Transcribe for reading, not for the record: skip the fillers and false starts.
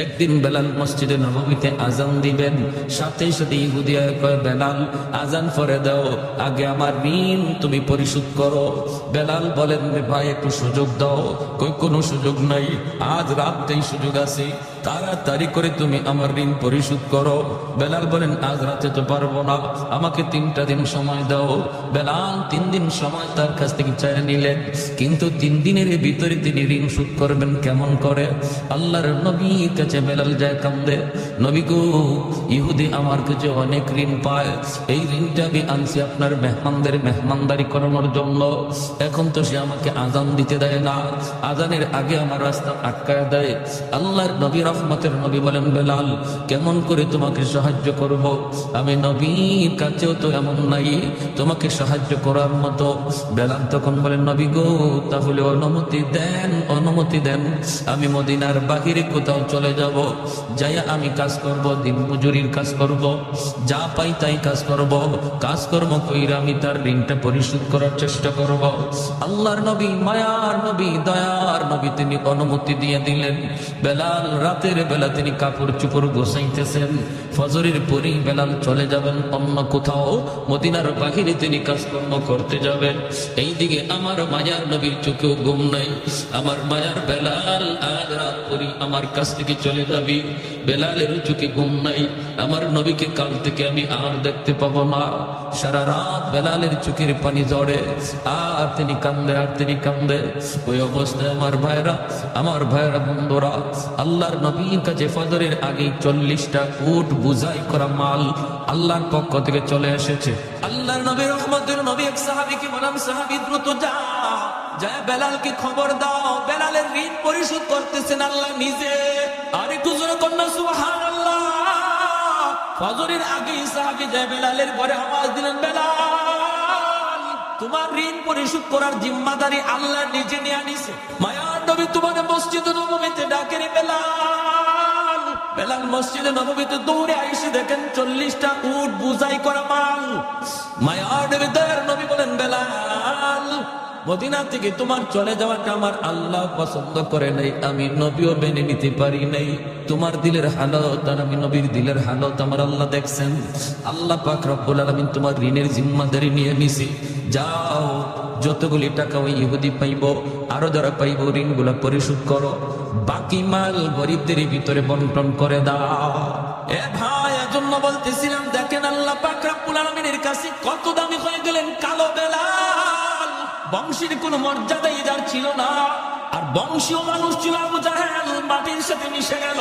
একদিন বেলাল মসজিদে নববীতে আজান দিবেন, সাথে সাথে ইহুদিয়া কয়, বেলাল আজান পরে দাও, আগে আমার ঋণ তুমি পরিশোধ করো। বেলাল বলেন, রে ভাই একটু সুযোগ দাও। কই কোনো সুযোগ নাই, আজ রাতেই সুযোগ আছে, তাড়াতাড়ি করে তুমি আমার ঋণ পরিশোধ করো। বেলাল বলেন, আজ রাতে তো পারবো না, আমাকে 3টা দিন সময় দাও। বেলাল 3 দিন সময় তার কাছ থেকে চাইলে নিলেন, কিন্তু 3 দিনের ভিতরে তিনি ঋণ শোধ করবেন কেমন করে? আল্লাহর নবীর কাছে বেলাল যায় কান্দে, নবী গো, ইহুদি আমার কাছে অনেক ঋণ পায়, এই ঋণটা আমি আনছি আপনার মেহমানদের মেহমানদারি করানোর জন্য। এখন তো সে আমাকে আজান দিতে দেয় না, আজানের আগে আমার রাস্তা আটকায় দেয়। আল্লাহর নবী রহমতের নবী বলেন, বেলাল কেমন করে তোমাকে সাহায্য করব? আমি নবীর কাছেও তো এমন নাই তোমাকে সাহায্য করার মতো। বেলাল তখন বলেন, নবী গো, তাহলে অনুমতি দেন, অনুমতি দেন, আমি মদিনার বাহিরে কোথাও চলে যাব, যাইয়া আমি কাজ করব, দিন মজুরির কাজ করব, যা পাই তাই কাজ করব, কাজকর্ম কইরা আমি তার ঋণটা পরিশোধ করার চেষ্টা করব। আল্লাহর নবী, মায়ার নবী, দয়ার নবী, তিনি অনুমতি দিয়ে দিলেন। বেলাল রাতের বেলা তিনি কাপড় চোপড় গোছাইতেছেন, ফজরের পরেই বেলাল চলে যাবেন অন্য কোথাও, মদিনার বাহিরে তিনি কাজকর্ম করতে যাবেন। এইদিকে আমার মায়ার নবীর চোখেও ঘুম নাই। আমার মায়ার বেলাল আজ রাত করি আমার কাছ থেকে চলে যাবি, বেলালের চোখে ঘুম নাই, আমার নবীকে কাল থেকে আমি আর দেখতে পাবো না। সারা রাত বেলালের চোখের পানি ঝরে, আর তিনি কান্দে, আর তিনি কান্দে। ওই অবস্থায় আমার ভাইরা বন্ধুরা, আল্লাহর নবীর কাছে ফজরের আগে 40টা উট বুঝাই করা মাল আল্লাহর পক্ষ থেকে চলে এসেছে। আল্লাহর নবী রহমতের নবী এক সাহাবীকে বললাম, সাহাবী দ্রুত যা, যায় বেলালকে খবর দাও, বেলালের ঋণ পরিশোধ করতেছেন আল্লাহ নিজে। আর একটু জোরে কন্যা সুবহানাল্লাহ। ফজরের আগে সাহাবী যায় বেলালের ঘরে আওয়াজ দিলেন, বেলাল তোমার ঋণ পরিশোধ করার জিম্মাদারি আল্লাহ নিজে নিয়ে নিছে। মায়ার নবী তোমাকে মসজিদে নববীতে ডাকে রে বেলাল। বেলাল মসজিদে নববীতে দৌড়ে আইসে দেখেন 40টা উট বুঝাই করা মাল। মায়ার নবী, দয়ার নবী বলেন, বেলাল মদিনা থেকে তোমার চলে যাওয়াটা আমার আল্লাহ পছন্দ করে নাই, আমি নবীও মেনে নিতে পারি নাই। তোমার দিলের হালত আর আমি নবীর দিলের হালত আমার আল্লাহ দেখছেন। আল্লাহ পাক রব্বুল আলামিন তোমার ঋণের জিম্মাদারি নিয়ে নিছি। যাও, যতগুলি টাকা ওই ইহুদি পাইব, আরো যারা পাইব, ঋণগুলা পরিশোধ করো, বাকি মাল গরিবদের ভিতরে বন্টন করে দাও। এ ভাই, এজন্য বলতেছিলাম, দেখেন আল্লাহ পাক রব্বুল আলামিনের কাছে কত দামি হয়ে গেলেন কালো বেলাল। বংশের কোন মর্যাদাই যার ছিল না, আর বংশীয় মানুষ ছিল আবু জাহেল, মাটির সাথে মিশে গেল।